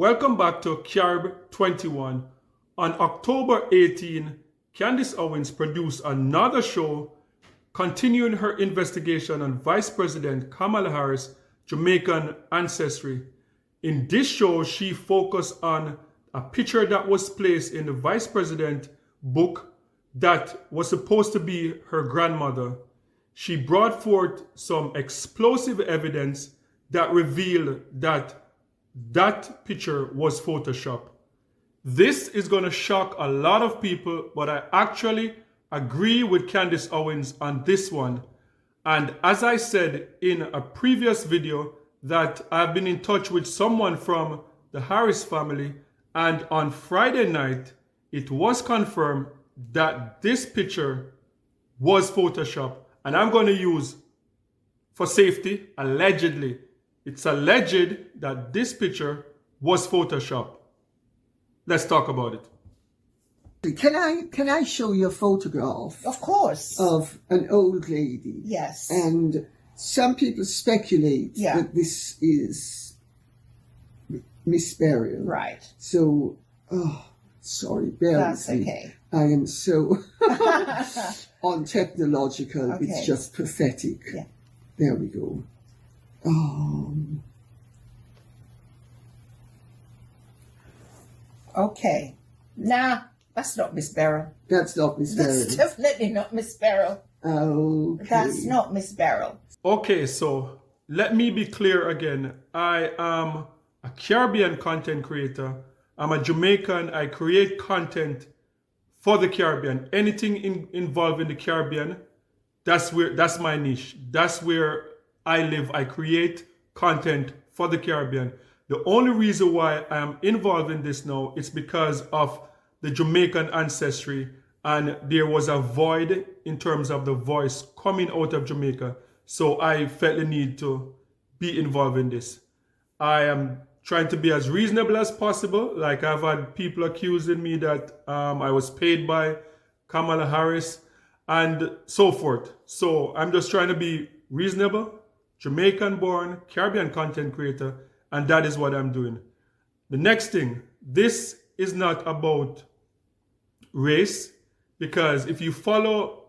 Welcome back to Carib 21. On October 18, Candace Owens produced another show continuing her investigation on Vice President Kamala Harris' Jamaican ancestry. In this show, she focused on a picture that was placed in the Vice President book that was supposed to be her grandmother. She brought forth some explosive evidence that revealed that picture was Photoshop. This is going to shock a lot of people, but I actually agree with Candace Owens on this one. And as I said in a previous video, that I've been in touch with someone from the Harris family, and on Friday night, it was confirmed that this picture was Photoshop. And I'm going to use, for safety, allegedly. It's alleged that this picture was Photoshop. Let's talk about it. Can I show you a photograph? Of course. Of an old lady. Yes. And some people speculate that this is Miss Burial. Right. So, sorry, bear That's with me. okay. I am so untechnological. Okay. It's just pathetic. Yeah. There we go. Okay. Nah, that's not Miss Beryl. That's not Miss Burial. That's definitely not Miss Beryl. Okay. That's not Miss Beryl. Okay, so let me be clear again. I am a Caribbean content creator. I'm a Jamaican. I create content for the Caribbean. Anything involving the Caribbean, that's my niche. That's where I live. I create content for the Caribbean. The only reason why I am involved in this now is because of the Jamaican ancestry, and there was a void in terms of the voice coming out of Jamaica. So I felt the need to be involved in this. I am trying to be as reasonable as possible. Like, I've had people accusing me that I was paid by Kamala Harris and so forth. So I'm just trying to be reasonable, Jamaican born, Caribbean content creator, and that is what I'm doing. The next thing, this is not about race, because if you follow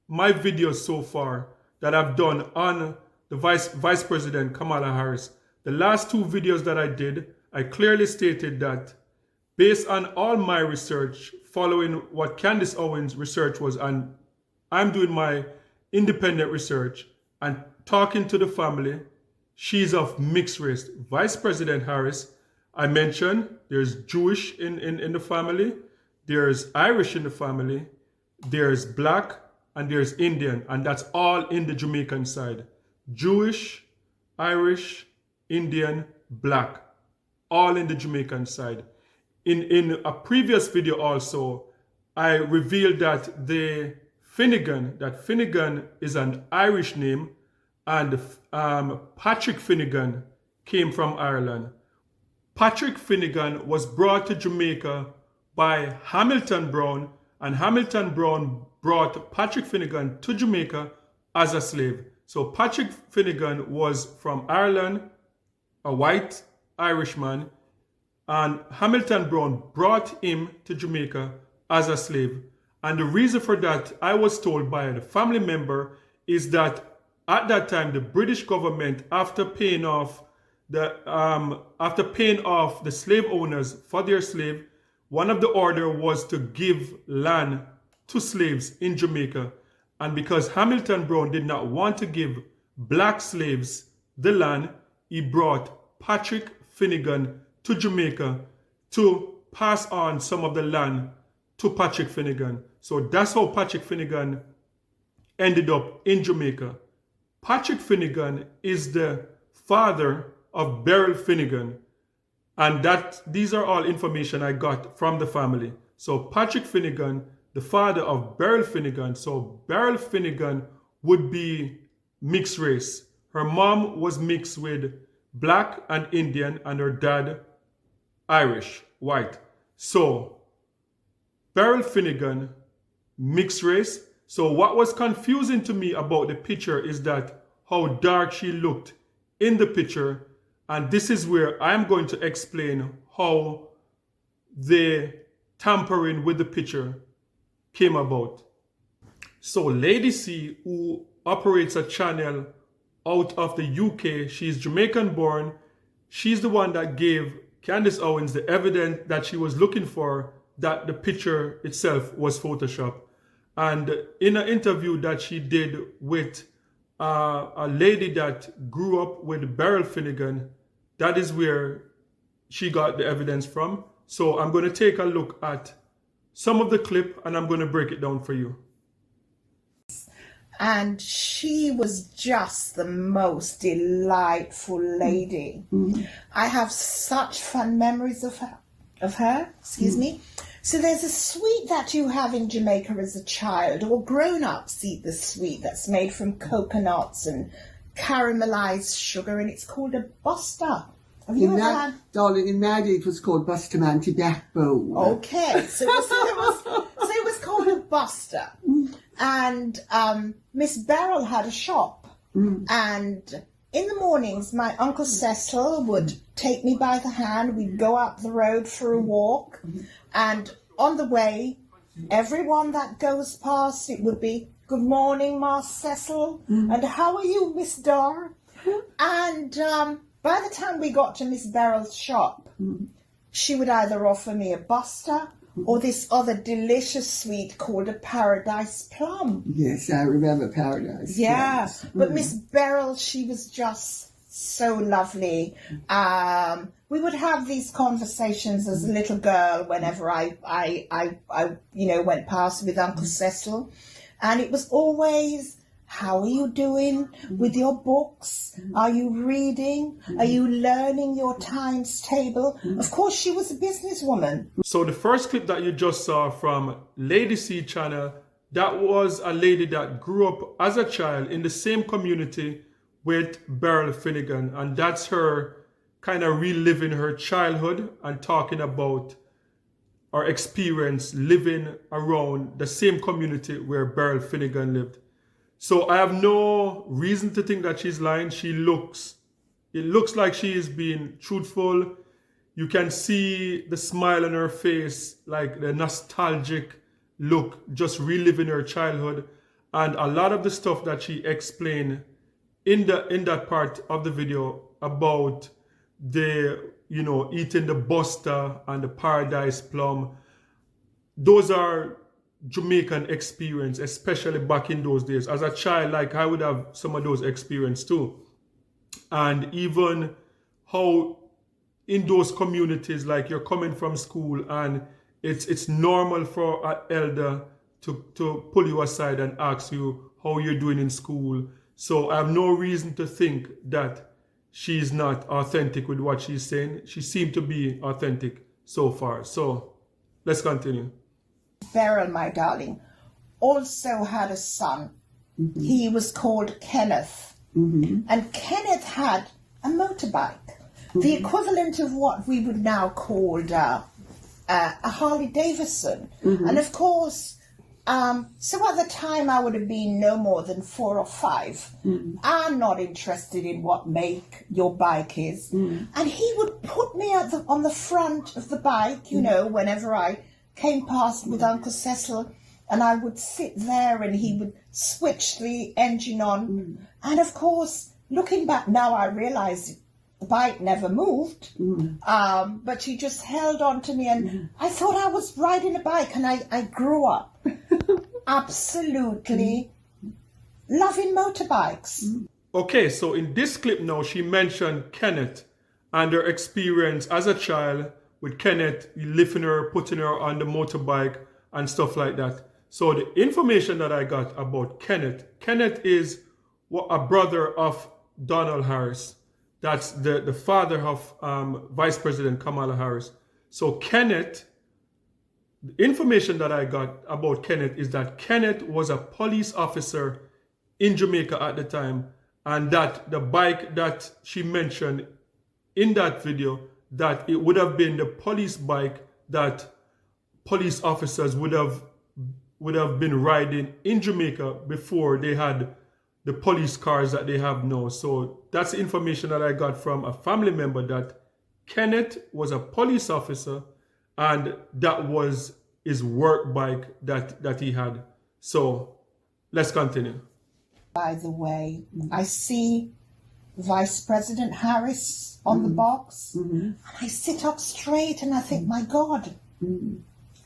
my videos so far that I've done on the Vice President Kamala Harris, the last two videos that I did, I clearly stated that based on all my research, following what Candace Owens' research was, and I'm doing my independent research and talking to the family, she's of mixed race. Vice President Harris, I mentioned, there's Jewish in the family, there's Irish in the family, there's Black, and there's Indian, and that's all in the Jamaican side. Jewish, Irish, Indian, Black, all in the Jamaican side. In a previous video also, I revealed that Finnegan is an Irish name, and Patrick Finnegan came from Ireland. Patrick Finnegan was brought to Jamaica by Hamilton Brown, and Hamilton Brown brought Patrick Finnegan to Jamaica as a slave. So Patrick Finnegan was from Ireland, a white Irishman, and Hamilton Brown brought him to Jamaica as a slave. And the reason for that, I was told by the family member, is that at that time, the British government, after paying off the slave owners for their slave, one of the order was to give land to slaves in Jamaica. And because Hamilton Brown did not want to give Black slaves the land, he brought Patrick Finnegan to Jamaica to pass on some of the land to Patrick Finnegan. So that's how Patrick Finnegan ended up in Jamaica. Patrick Finnegan is the father of Beryl Finnegan, and these are all information I got from the family. So Patrick Finnegan, the father of Beryl Finnegan, so Beryl Finnegan would be mixed race. Her mom was mixed with Black and Indian, and her dad Irish, white. So Beryl Finnegan, mixed race. So what was confusing to me about the picture is that how dark she looked in the picture, And this is where I'm going to explain how the tampering with the picture came about. So Lady C, who operates a channel out of the UK, she's Jamaican born. She's the one that gave Candace Owens the evidence that she was looking for, that the picture itself was Photoshopped. And in an interview that she did with a lady that grew up with Beryl Finnegan, that is where she got the evidence from. So I'm going to take a look at some of the clip and I'm going to break it down for you. And she was just the most delightful lady. I have such fond memories of her. Excuse me. So there's a sweet that you have in Jamaica as a child, or grown-ups eat the sweet that's made from coconuts and caramelized sugar, and it's called a buster. Have you ever had? Darling, in my day it was called Bustamante Backbone. Okay, so it was called a buster. And Miss Beryl had a shop. And in the mornings, my Uncle Cecil would take me by the hand. We'd go up the road for a walk. And on the way, everyone that goes past, it would be, "Good morning, Master Cecil." And "How are you, Miss Dar?" And by the time we got to Miss Beryl's shop, she would either offer me a buster or this other delicious sweet called a paradise plum. Yes, I remember Paradise. Yeah, Yes. but Miss Beryl, she was just so lovely. We would have these conversations as a little girl whenever I went past with Uncle Cecil, and it was always, "How are you doing with your books? Are you reading? Are you learning your times table?" Of course, she was a businesswoman. So the first clip that you just saw from Lady C channel, that was a lady that grew up as a child in the same community with Beryl Finnegan. And that's her kind of reliving her childhood and talking about our experience living around the same community where Beryl Finnegan lived. So I have no reason to think that she's lying. It looks like she is being truthful. You can see the smile on her face, like the nostalgic look, just reliving her childhood. And a lot of the stuff that she explained in that part of the video about the, eating the buster and the paradise plum, those are Jamaican experience, especially back in those days. As a child, like, I would have some of those experience too. And even how in those communities, like, you're coming from school and it's normal for an elder to pull you aside and ask you how you're doing in school. So I have no reason to think that she's not authentic with what she's saying. She seemed to be authentic so far. So let's continue. Beryl, my darling, also had a son. He was called Kenneth. And Kenneth had a motorbike, the equivalent of what we would now call a Harley Davidson. And of course, so at the time I would have been no more than 4 or 5. I'm not interested in what make your bike is. And he would put me on the front of the bike, whenever I came past with Uncle Cecil, and I would sit there and he would switch the engine on. And of course, looking back now, I realize the bike never moved, but she just held on to me, and I thought I was riding a bike, and I grew up absolutely loving motorbikes. Okay, so in this clip now, she mentioned Kenneth and her experience as a child with Kenneth lifting her, putting her on the motorbike and stuff like that. So the information that I got about Kenneth is a brother of Donald Harris. That's the father of Vice President Kamala Harris. So Kenneth, the information that I got about Kenneth is that Kenneth was a police officer in Jamaica at the time, and that the bike that she mentioned in that video, that it would have been the police bike that police officers would have been riding in Jamaica before they had the police cars that they have now. So that's the information that I got from a family member, that Kenneth was a police officer and that was his work bike that he had. So let's continue. By the way, I see Vice President Harris on the box. And I sit up straight and I think, my God,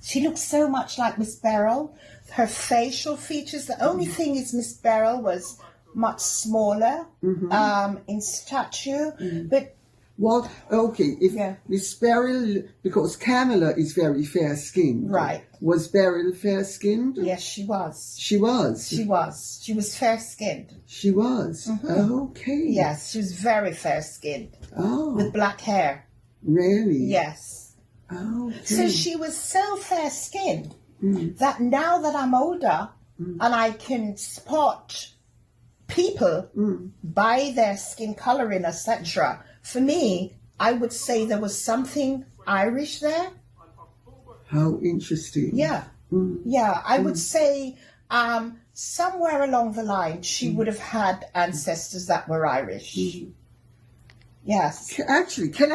she looks so much like Miss Beryl. Her facial features, the only thing is Miss Beryl was much smaller in stature, but What? Okay, if Miss Beryl, because Kamala is very fair-skinned. Right. Was Beryl fair-skinned? yes, she was. She was. She was. She was fair-skinned. She was. Okay. Yes, she was very fair-skinned Oh, with black hair. really? Yes. Okay. So she was so fair-skinned that now that I'm older and I can spot people by their skin coloring, etc., for me, I would say there was something Irish there. How interesting. Yeah. Yeah, I would say somewhere along the line she would have had ancestors that were Irish. Yes. Actually, can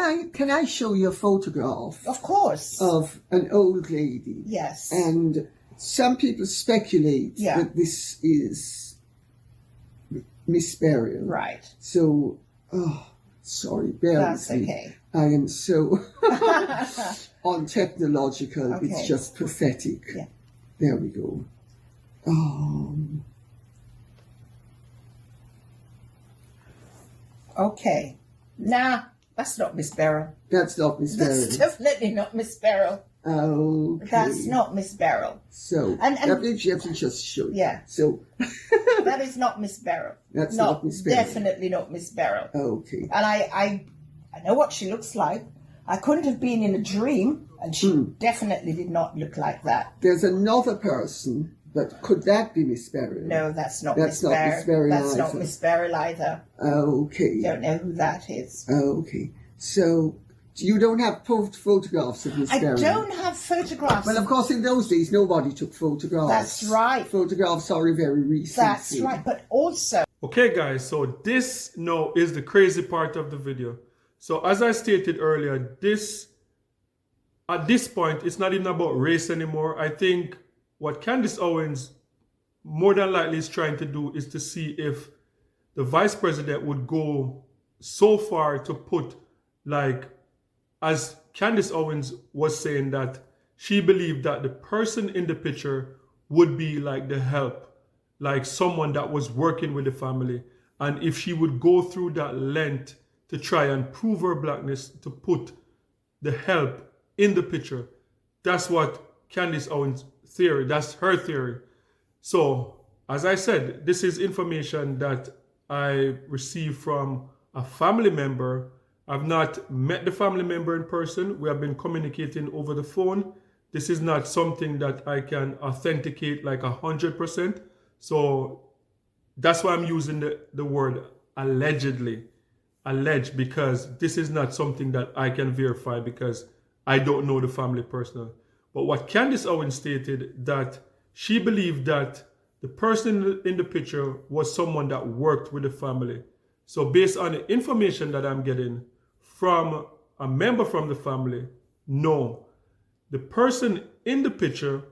I show you a photograph Of course. of an old lady? Yes. And some people speculate that this is Miss Beryl. Right. So, sorry, bear That's with me. okay. I am so untechnological. Okay. It's just pathetic. Yeah. There we go. Okay. Nah, that's not Miss Beryl. That's not Miss Beryl. That's definitely not Miss Beryl. Okay. That's not Miss Beryl. So, And- I think you have to just show you. Yeah. So, That is not Miss Beryl. That's not Miss Beryl. Definitely not Miss Beryl. okay. And I know what she looks like. I couldn't have been in a dream, and she definitely did not look like that. There's another person, but could that be Miss Beryl? No, that's not That's Miss not Beryl. Miss Beryl That's not either. Miss Beryl either. Okay. Don't know who that is. Okay. So, you don't have photographs of Miss I Beryl? don't have photographs. Well, of course, in those days, nobody took photographs. That's right. Photographs are a very recent That's thing. right. But also, Okay guys, so this now is the crazy part of the video. So as I stated earlier, at this point, it's not even about race anymore. I think what Candace Owens more than likely is trying to do is to see if the vice president would go so far to put, like, as Candace Owens was saying, that she believed that the person in the picture would be like the help, like someone that was working with the family. And if she would go through that length to try and prove her blackness, to put the help in the picture, that's what Candace Owens' theory, that's her theory. So, as I said, this is information that I received from a family member. I've not met the family member in person. We have been communicating over the phone. This is not something that I can authenticate like 100%. So that's why I'm using the word allegedly. Alleged, because this is not something that I can verify because I don't know the family personally. But what Candace Owens stated, that she believed that the person in the picture was someone that worked with the family. So based on the information that I'm getting from a member from the family, no. The person in the picture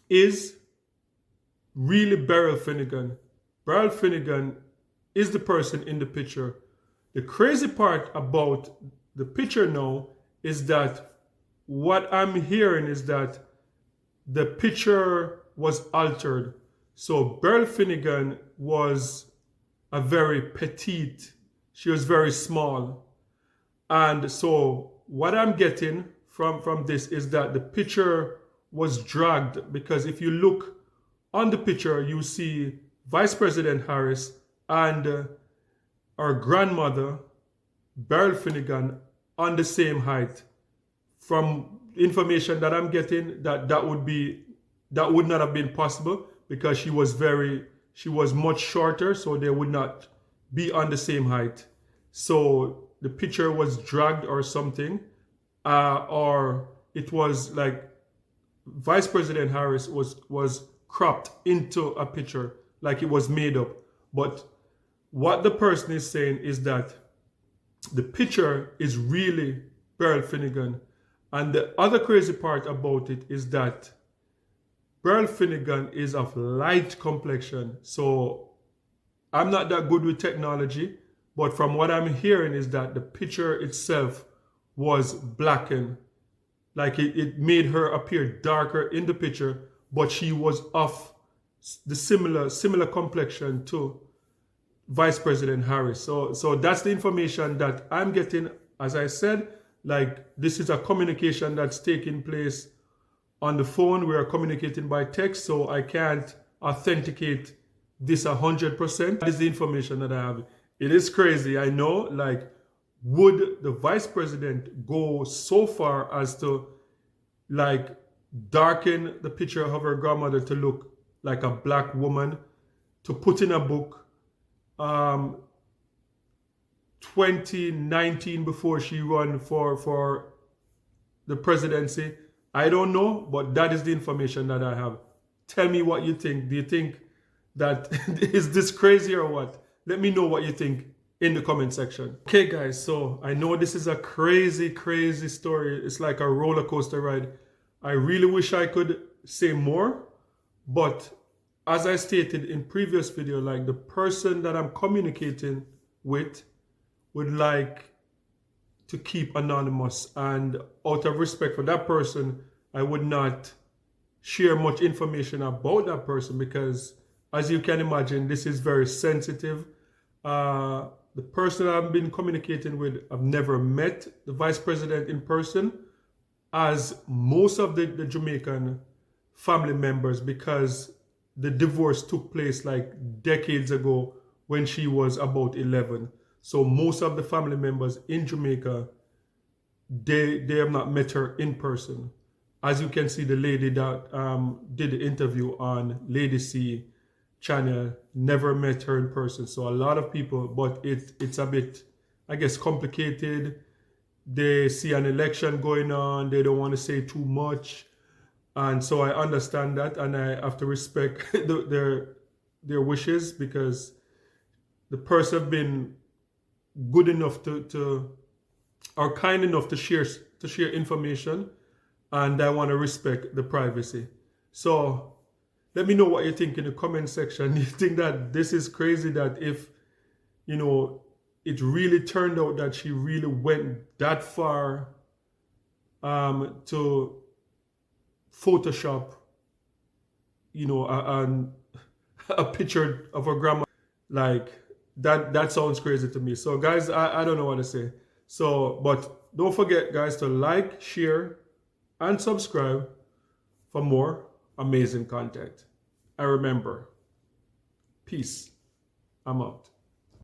is really Beryl Finnegan. Beryl Finnegan is the person in the picture. The crazy part about the picture now is that what I'm hearing is that the picture was altered. So Beryl Finnegan was a very petite, she was very small. And so what I'm getting from this is that the picture was dragged, because if you look on the picture, you see Vice President Harris and our grandmother, Beryl Finnegan, on the same height. From information that I'm getting, that would not have been possible, because she was much shorter, so they would not be on the same height. So the picture was dragged or something, or it was like Vice President Harris was cropped into a picture, like it was made up. But what the person is saying is that the picture is really Beryl Finnegan. And the other crazy part about it is that Beryl Finnegan is of light complexion. So I'm not that good with technology, but from what I'm hearing is that the picture itself was blackened. Like it made her appear darker in the picture, but she was of the similar complexion to Vice President Harris. So that's the information that I'm getting. As I said, like this is a communication that's taking place on the phone. We are communicating by text, so I can't authenticate this 100%. That is the information that I have. It is crazy, I know. Like, would the vice president go so far as to like darken the picture of her grandmother to look like a black woman, to put in a book 2019 before she run for the presidency? I don't know, but that is the information that I have. Tell me what you think. Do you think that is this crazy or what? Let me know what you think in the comment section. Okay guys, so I know this is a crazy story. It's like a roller coaster ride. I really wish I could say more, but as I stated in previous video, like the person that I'm communicating with would like to keep anonymous, and out of respect for that person, I would not share much information about that person because, as you can imagine, this is very sensitive. The person I've been communicating with, I've never met the vice president in person, as most of the Jamaican family members, because the divorce took place like decades ago when she was about 11. So most of the family members in Jamaica, they have not met her in person. As you can see, the lady that did the interview on Lady C channel never met her in person. So a lot of people, but it's a bit, I guess, complicated. They see an election going on, they don't want to say too much, and so I understand that, and I have to respect their wishes, because the person have been good enough to or kind enough to share information, and I want to respect the privacy. So let me know what you think in the comment section. You think that this is crazy, that if, you know, it really turned out that she really went that far to Photoshop, you know, a picture of her grandma, like that sounds crazy to me. So guys, I don't know what to say. So, but don't forget guys to like, share, and subscribe for more amazing content. And remember, peace. I'm out.